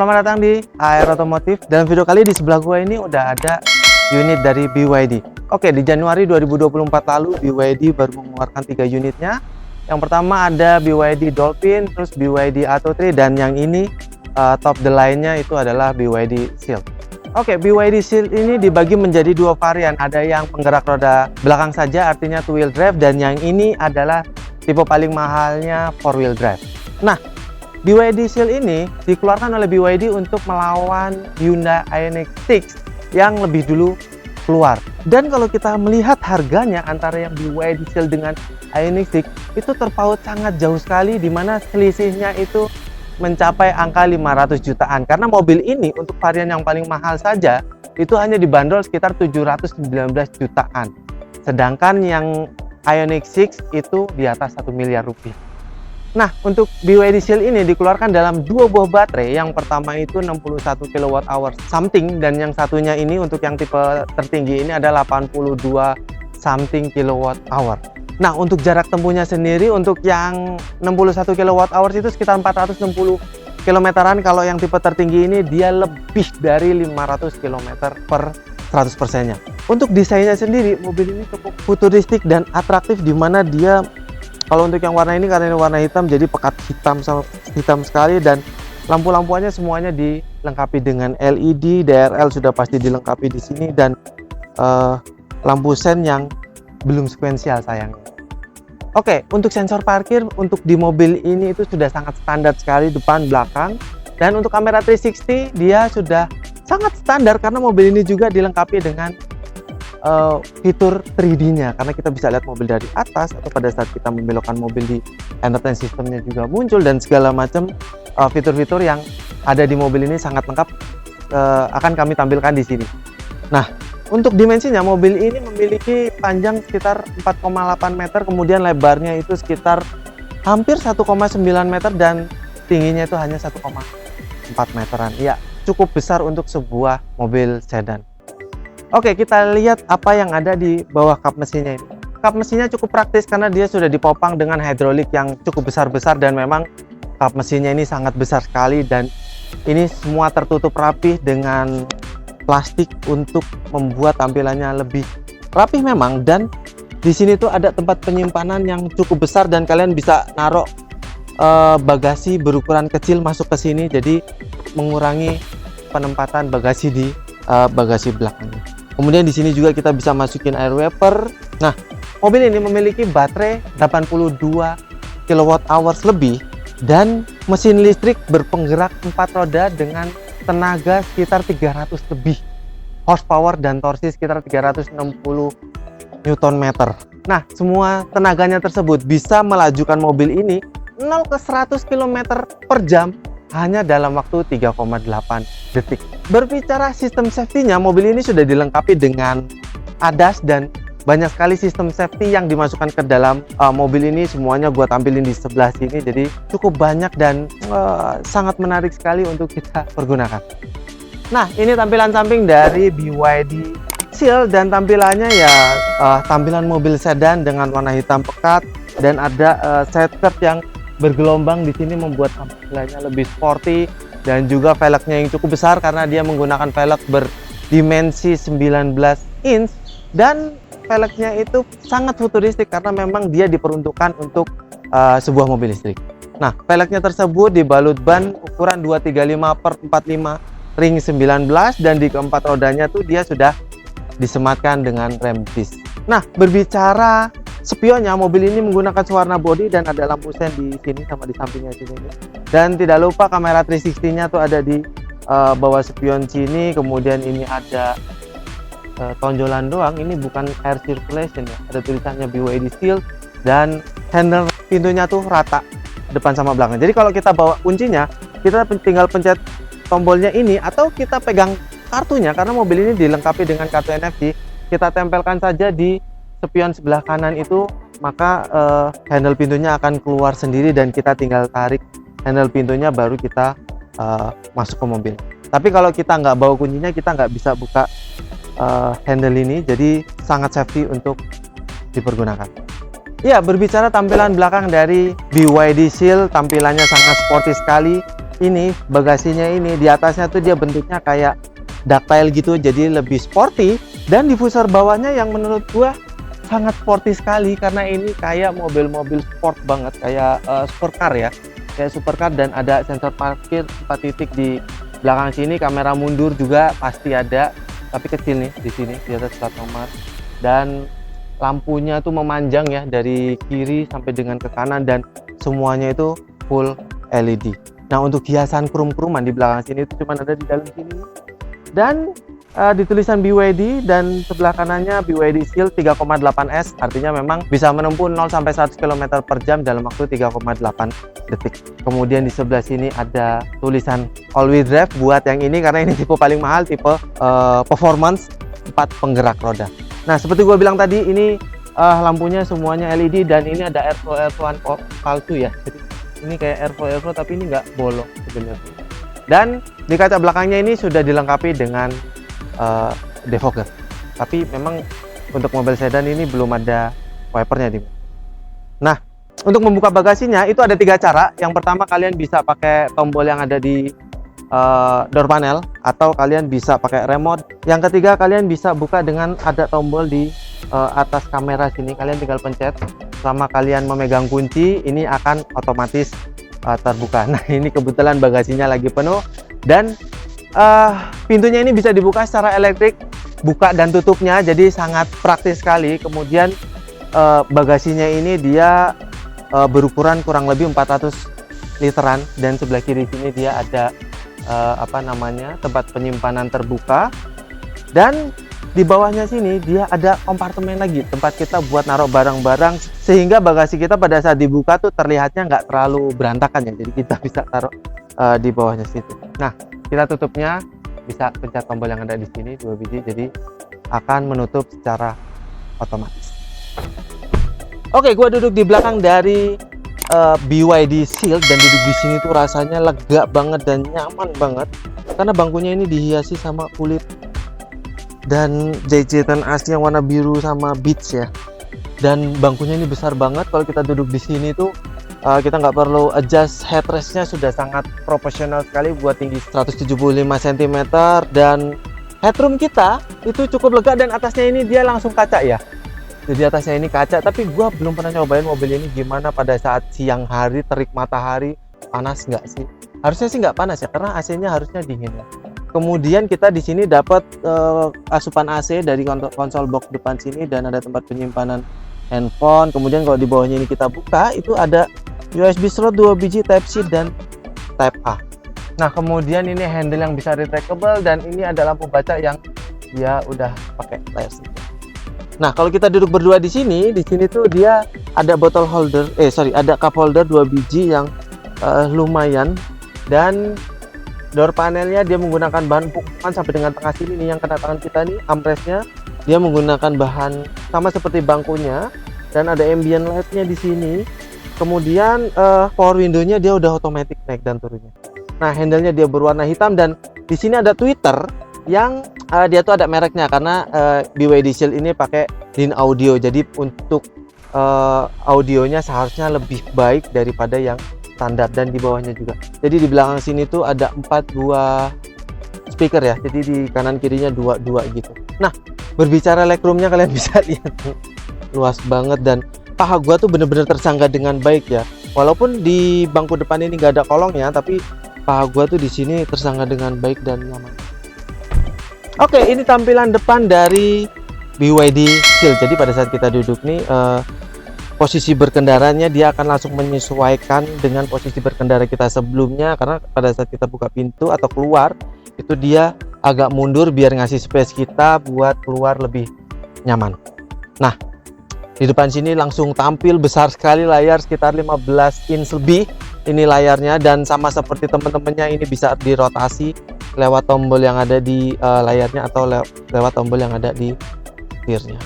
Selamat datang di AR Otomotif. Dalam video kali di sebelah gua ini udah ada unit dari BYD. Oke, di Januari 2024 lalu BYD baru mengeluarkan 3 unitnya. Yang pertama ada BYD Dolphin, terus BYD Atto 3, dan yang ini top the line-nya itu adalah BYD Shield. Oke, BYD Shield ini dibagi menjadi 2 varian. Ada yang penggerak roda belakang saja, artinya 2 wheel drive, dan yang ini adalah tipe paling mahalnya 4 wheel drive. Nah, BYD Shield ini dikeluarkan oleh BYD untuk melawan Hyundai Ioniq 6 yang lebih dulu keluar. Dan kalau kita melihat harganya antara yang BYD Shield dengan Ioniq 6 itu terpaut sangat jauh sekali, di mana selisihnya itu mencapai angka 500 jutaan. Karena mobil ini untuk varian yang paling mahal saja itu hanya dibanderol sekitar 719 jutaan. Sedangkan yang Ioniq 6 itu di atas 1 miliar rupiah. Nah, untuk BYD Shield ini dikeluarkan dalam 2 buah baterai. Yang pertama itu 61 kWh something, dan yang satunya ini untuk yang tipe tertinggi ini ada 82 something kWh. Nah, untuk jarak tempuhnya sendiri untuk yang 61 kWh itu sekitar 460 km-an. Kalau yang tipe tertinggi ini dia lebih dari 500 km per 100%-nya. Untuk desainnya sendiri, mobil ini cukup futuristik dan atraktif, di mana dia kalau untuk yang warna ini, karena ini warna hitam, jadi pekat hitam sekali, dan lampu-lampuannya semuanya dilengkapi dengan LED, DRL sudah pasti dilengkapi di sini, dan lampu sen yang belum sekuensial sayangnya. Oke, untuk sensor parkir untuk di mobil ini itu sudah sangat standar sekali, depan belakang, dan untuk kamera 360 dia sudah sangat standar karena mobil ini juga dilengkapi dengan fitur 3D-nya, karena kita bisa lihat mobil dari atas, atau pada saat kita membelokkan mobil di entertainment systemnya juga muncul, dan segala macam fitur-fitur yang ada di mobil ini sangat lengkap akan kami tampilkan di sini. Nah, untuk dimensinya mobil ini memiliki panjang sekitar 4,8 meter, kemudian lebarnya itu sekitar hampir 1,9 meter, dan tingginya itu hanya 1,4 meteran. Ya, cukup besar untuk sebuah mobil sedan. Oke, kita lihat apa yang ada di bawah kap mesinnya ini. Kap mesinnya cukup praktis karena dia sudah dipopang dengan hidrolik yang cukup besar-besar, dan memang kap mesinnya ini sangat besar sekali, dan ini semua tertutup rapih dengan plastik untuk membuat tampilannya lebih rapih memang. Dan di sini tuh ada tempat penyimpanan yang cukup besar, dan kalian bisa naruh bagasi berukuran kecil masuk ke sini, jadi mengurangi penempatan bagasi di bagasi belakangnya. Kemudian di sini juga kita bisa masukin air wiper. Nah, mobil ini memiliki baterai 82 kWh lebih, dan mesin listrik berpenggerak 4 roda dengan tenaga sekitar 300 lebih horsepower dan torsi sekitar 360 Nm. Nah, semua tenaganya tersebut bisa melajukan mobil ini 0 ke 100 km per jam hanya dalam waktu 3,8 detik. Berbicara sistem safety-nya, mobil ini sudah dilengkapi dengan ADAS, dan banyak sekali sistem safety yang dimasukkan ke dalam mobil ini. Semuanya gua tampilin di sebelah sini, jadi cukup banyak dan sangat menarik sekali untuk kita pergunakan. Nah, ini tampilan samping dari BYD Shield, dan tampilannya ya tampilan mobil sedan dengan warna hitam pekat, dan ada side skirt yang bergelombang di sini membuat tampilannya lebih sporty, dan juga velgnya yang cukup besar karena dia menggunakan velg berdimensi 19 inch, dan velgnya itu sangat futuristik karena memang dia diperuntukkan untuk sebuah mobil listrik. Nah, velgnya tersebut dibalut ban ukuran 235/45 ring 19, dan di keempat rodanya tuh dia sudah disematkan dengan rem disc. Nah, berbicara spionnya, mobil ini menggunakan warna body, dan ada lampu sen di sini sama di sampingnya sini. Dan tidak lupa kamera 360-nya tuh ada di bawah spion sini. Kemudian ini ada tonjolan doang, ini bukan air circulation ya. Ada tulisannya BYD Shield, dan handle pintunya tuh rata depan sama belakang. Jadi kalau kita bawa kuncinya, kita tinggal pencet tombolnya ini, atau kita pegang kartunya, karena mobil ini dilengkapi dengan kartu NFC. Kita tempelkan saja di spion sebelah kanan itu, maka handle pintunya akan keluar sendiri, dan kita tinggal tarik handle pintunya baru kita masuk ke mobil. Tapi kalau kita nggak bawa kuncinya, kita nggak bisa buka handle ini, jadi sangat safety untuk dipergunakan. Ya, berbicara tampilan belakang dari BYD Shield, tampilannya sangat sporty sekali. ini bagasinya ini di atasnya tuh dia bentuknya kayak ductile gitu, jadi lebih sporty. Dan diffuser bawahnya yang menurut gua sangat sporty sekali, karena ini kayak mobil-mobil sport banget, kayak supercar ya, kayak supercar. Dan ada sensor parkir 4 titik di belakang sini, kamera mundur juga pasti ada, tapi kecil nih di sini di atas plat nomor. Dan lampunya tuh memanjang ya dari kiri sampai dengan ke kanan, dan semuanya itu full LED. Nah, untuk hiasan krum-kruman di belakang sini itu cuma ada di dalam sini. Dan di tulisan BYD, dan sebelah kanannya BYD Seal 3,8S, artinya memang bisa menempuh 0 sampai 100 km per jam dalam waktu 3,8 detik. Kemudian di sebelah sini ada tulisan all wheel drive buat yang ini, karena ini tipe paling mahal, tipe performance 4 penggerak roda. Nah, seperti gue bilang tadi, ini lampunya semuanya LED, dan ini ada airflow palsu ya. Jadi ini kayak airflow tapi ini nggak bolong sebenarnya. Dan di kaca belakangnya ini sudah dilengkapi dengan defogger, tapi memang untuk mobil sedan ini belum ada wipernya. Nah, untuk membuka bagasinya itu ada 3 cara. Yang pertama, kalian bisa pakai tombol yang ada di door panel, atau kalian bisa pakai remote. Yang ketiga, kalian bisa buka dengan ada tombol di atas kamera sini, kalian tinggal pencet. Selama kalian memegang kunci, ini akan otomatis terbuka. Nah, ini kebetulan bagasinya lagi penuh, dan pintunya ini bisa dibuka secara elektrik, buka dan tutupnya, jadi sangat praktis sekali. Kemudian bagasinya ini dia berukuran kurang lebih 400 literan, dan sebelah kiri sini dia ada tempat penyimpanan terbuka. Dan di bawahnya sini dia ada kompartemen lagi, tempat kita buat naruh barang-barang, sehingga bagasi kita pada saat dibuka tuh terlihatnya nggak terlalu berantakan ya. Jadi kita bisa taruh di bawahnya situ. Nah, kita tutupnya bisa pencet tombol yang ada di sini 2 biji, jadi akan menutup secara otomatis. Oke, gua duduk di belakang dari BYD Seal, dan duduk di sini tuh rasanya lega banget dan nyaman banget, karena bangkunya ini dihiasi sama kulit dan jahitan asli yang warna biru sama beige ya. Dan bangkunya ini besar banget. Kalau kita duduk di sini tuh kita nggak perlu adjust headrestnya, sudah sangat profesional sekali buat tinggi 175 cm, dan headroom kita itu cukup lega. Dan atasnya ini dia langsung kaca ya, jadi atasnya ini kaca. Tapi gua belum pernah nyobain mobil ini gimana pada saat siang hari, terik matahari. Panas nggak sih? Harusnya sih nggak panas ya, karena AC-nya harusnya dingin ya. Kemudian kita di sini dapat asupan AC dari konsol box depan sini, dan ada tempat penyimpanan handphone. Kemudian kalau di bawahnya ini kita buka, itu ada USB slot 2 biji Type C dan Type A. Nah, kemudian ini handle yang bisa retractable, dan ini ada lampu baca yang dia udah pakai layar sentuh. Nah, kalau kita duduk berdua di sini tuh dia ada bottle holder, ada cup holder 2 biji yang lumayan. Dan door panelnya dia menggunakan bahan empuk-empukan sampai dengan tengah sini nih, yang kena tangan kita nih, armrestnya dia menggunakan bahan sama seperti bangkunya, dan ada ambient light-nya di sini. Kemudian power window-nya dia udah otomatis naik dan turunnya. Nah, handle-nya dia berwarna hitam, dan di sini ada tweeter yang dia tuh ada mereknya, karena BYD Seal ini pakai DIN audio, jadi untuk audionya seharusnya lebih baik daripada yang standar. Dan di bawahnya juga, jadi di belakang sini tuh ada 4 buah speaker ya, jadi di kanan kirinya 2 gitu. Nah, berbicara legroomnya, kalian bisa lihat luas banget, dan paha gua tuh bener-bener tersangga dengan baik ya. Walaupun di bangku depan ini nggak ada kolongnya, tapi paha gua tuh di sini tersangga dengan baik dan nyaman. Oke, ini tampilan depan dari BYD Seal. Jadi pada saat kita duduk nih, posisi berkendaranya dia akan langsung menyesuaikan dengan posisi berkendara kita sebelumnya, karena pada saat kita buka pintu atau keluar itu dia agak mundur biar ngasih space kita buat keluar lebih nyaman. Nah, di depan sini langsung tampil besar sekali layar, sekitar 15 inch lebih ini layarnya, dan sama seperti teman-temannya ini bisa dirotasi lewat tombol yang ada di layarnya, atau lewat tombol yang ada di setirnya.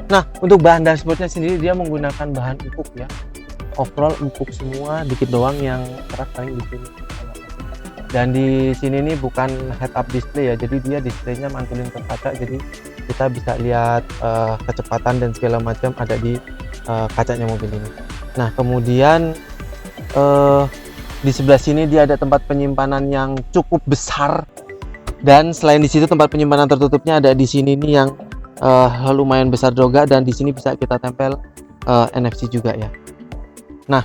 Nah, untuk bahan dashboardnya sendiri dia menggunakan bahan empuk ya, overall empuk semua, dikit doang yang keras paling di sini. Dan di sini nih bukan head up display ya, jadi dia displaynya mantulin ke kaca, jadi kita bisa lihat kecepatan dan segala macam ada di kacanya mobil ini. Nah, kemudian Di sebelah sini dia ada tempat penyimpanan yang cukup besar, dan selain di situ tempat penyimpanan tertutupnya ada di sini nih yang lumayan besar juga, dan di sini bisa kita tempel NFC juga ya. Nah,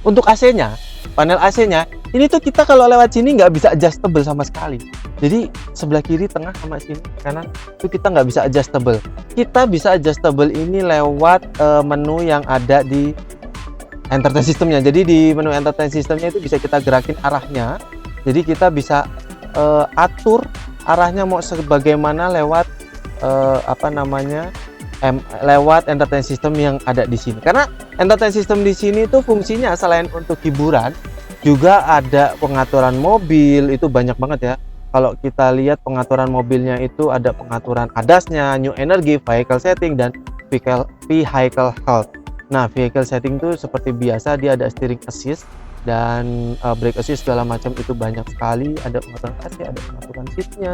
untuk AC-nya, panel AC-nya ini tuh kita kalau lewat sini nggak bisa adjustable sama sekali. Jadi sebelah kiri, tengah, sama sini kanan itu kita nggak bisa adjustable. Kita bisa adjustable ini lewat menu yang ada di entertain systemnya. Jadi di menu entertain systemnya itu bisa kita gerakin arahnya. Jadi kita bisa atur arahnya mau sebagaimana lewat lewat entertain system yang ada di sini. Karena entertain system di sini tuh fungsinya selain untuk hiburan, juga ada pengaturan mobil. Itu banyak banget ya. Kalau kita lihat pengaturan mobilnya itu ada pengaturan ADAS-nya, new energy, vehicle setting, dan vehicle health. Nah, vehicle setting tuh seperti biasa dia ada steering assist dan brake assist segala macam, itu banyak sekali. Ada pengaturan AC, ada pengaturan seatnya,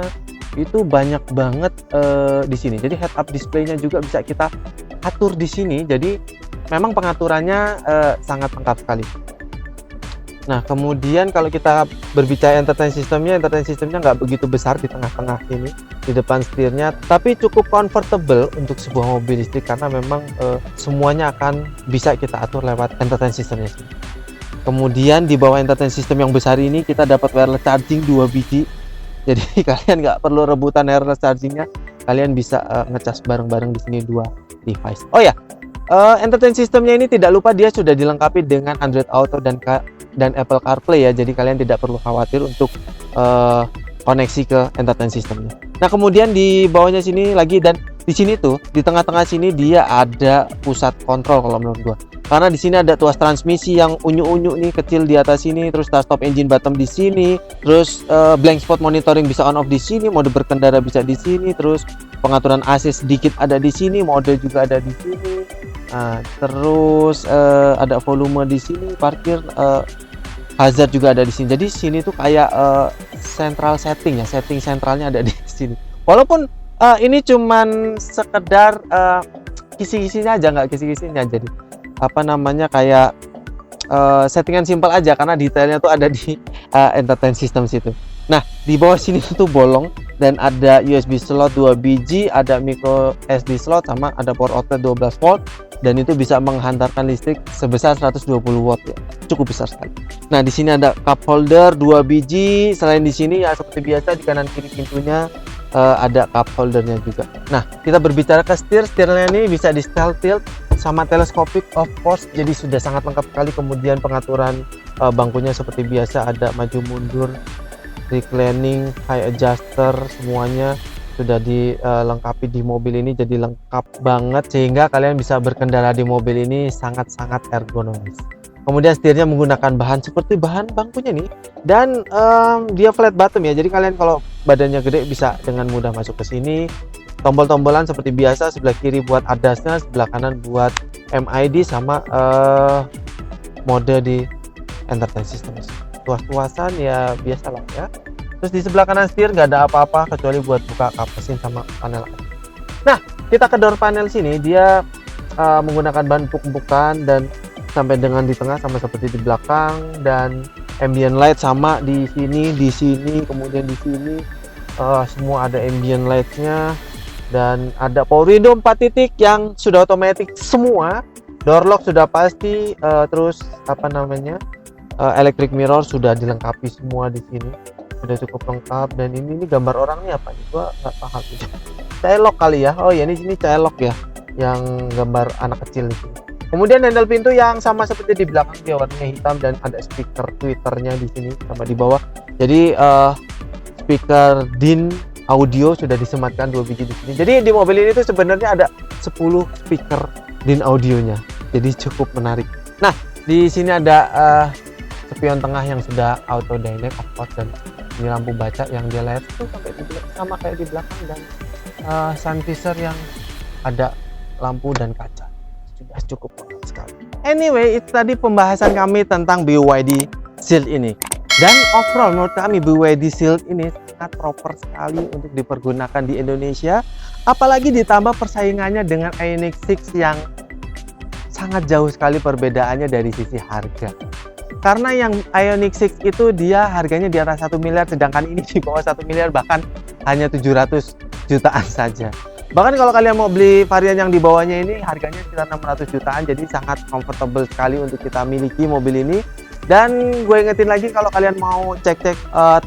itu banyak banget di sini. Jadi head up display-nya juga bisa kita atur di sini. Jadi memang pengaturannya sangat lengkap sekali. Nah, kemudian kalau kita berbicara entertain systemnya nggak begitu besar di tengah-tengah ini, di depan setirnya, tapi cukup comfortable untuk sebuah mobil listrik karena memang semuanya akan bisa kita atur lewat entertain systemnya sih. Kemudian di bawah entertain system yang besar ini kita dapat wireless charging 2 biji. Jadi kalian nggak perlu rebutan wireless chargingnya, kalian bisa ngecas bareng-bareng di sini 2 device. Oh ya, entertain systemnya ini tidak lupa dia sudah dilengkapi dengan Android Auto dan Apple CarPlay ya, jadi kalian tidak perlu khawatir untuk koneksi ke entertain systemnya. Nah, kemudian di bawahnya sini lagi, dan di sini tuh di tengah-tengah sini dia ada pusat kontrol kalau menurut gua, karena di sini ada tuas transmisi yang unyu-unyu nih kecil di atas sini, terus start stop engine button di sini, terus blank spot monitoring bisa on off di sini, mode berkendara bisa di sini, terus pengaturan AC sedikit ada di sini, mode juga ada di sini. Terus ada volume di sini, parkir, hazard juga ada di sini. Jadi sini tuh kayak central setting ya, setting sentralnya ada di sini. Walaupun ini cuman sekedar kisi-kisinya aja, nggak kisi-kisinya, jadi kayak settingan simpel aja karena detailnya tuh ada di entertain system situ. Nah, di bawah sini tuh bolong dan ada USB slot 2 biji, ada micro SD slot, sama ada power outlet 12 volt, dan itu bisa menghantarkan listrik sebesar 120 watt ya. Cukup besar sekali. Nah, di sini ada cup holder 2 biji. Selain di sini ya seperti biasa di kanan kiri pintunya ada cup holdernya juga. Nah, kita berbicara ke setirnya ini bisa di style tilt sama telescopic of course, jadi sudah sangat lengkap sekali. Kemudian pengaturan bangkunya seperti biasa, ada maju mundur, reclining, high adjuster, semuanya sudah dilengkapi di mobil ini, jadi lengkap banget sehingga kalian bisa berkendara di mobil ini sangat-sangat ergonomis. Kemudian setirnya menggunakan bahan seperti bahan bangkunya nih, dan dia flat bottom ya, jadi kalian kalau badannya gede bisa dengan mudah masuk ke sini. Tombol-tombolan seperti biasa, sebelah kiri buat ADAS-nya, sebelah kanan buat MID sama mode di entertain system. Tuas-tuasan ya biasalah ya. Terus di sebelah kanan setir nggak ada apa-apa kecuali buat buka kap mesin sama panel. Nah, kita ke door panel sini, dia menggunakan bahan empuk-empukan dan sampai dengan di tengah sama seperti di belakang, dan ambient light sama di sini, kemudian di sini semua ada ambient light-nya, dan ada power window 4 titik yang sudah otomatis semua. Door lock sudah pasti, terus electric mirror sudah dilengkapi semua di sini, sudah cukup lengkap. Dan ini gambar orangnya apa nih, gua nggak paham ini. Celok kali ya, oh ya ini sini celok ya, yang gambar anak kecil di sini. Kemudian handle pintu yang sama seperti di belakang, dia warnanya hitam dan ada speaker tweeternya di sini sama di bawah. Jadi speaker DIN audio sudah disematkan 2 biji di sini. Jadi di mobil ini tuh sebenarnya ada 10 speaker DIN audionya, jadi cukup menarik. Nah, di sini ada spion tengah yang sudah auto dynamic of course, dan ini lampu baca yang dia LED tuh sampai di belakang, sama kayak di belakang, dan sun visor yang ada lampu dan kaca, sudah cukup lengkap sekali. Anyway, itu tadi pembahasan kami tentang BYD Shield ini, dan overall menurut kami BYD Shield ini sangat proper sekali untuk dipergunakan di Indonesia, apalagi ditambah persaingannya dengan Ioniq 6 yang sangat jauh sekali perbedaannya dari sisi harga. Karena yang Ioniq 6 itu dia harganya di atas 1 miliar, sedangkan ini di bawah 1 miliar, bahkan hanya 700 jutaan saja. Bahkan kalau kalian mau beli varian yang di bawahnya ini harganya sekitar 600 jutaan, jadi sangat comfortable sekali untuk kita miliki mobil ini. Dan gue ingetin lagi, kalau kalian mau cek-cek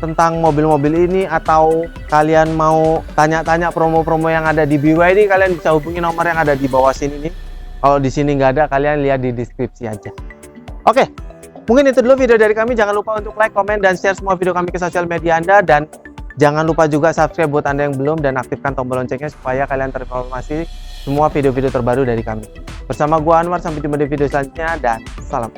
tentang mobil-mobil ini atau kalian mau tanya-tanya promo-promo yang ada di BYD, kalian bisa hubungi nomor yang ada di bawah sini nih. Kalau di sini nggak ada, kalian lihat di deskripsi aja. Oke, mungkin itu dulu video dari kami. Jangan lupa untuk like, komen, dan share semua video kami ke sosial media Anda. Dan jangan lupa juga subscribe buat Anda yang belum, dan aktifkan tombol loncengnya supaya kalian terinformasi semua video-video terbaru dari kami. Bersama gua Anwar, sampai jumpa di video selanjutnya, dan salam.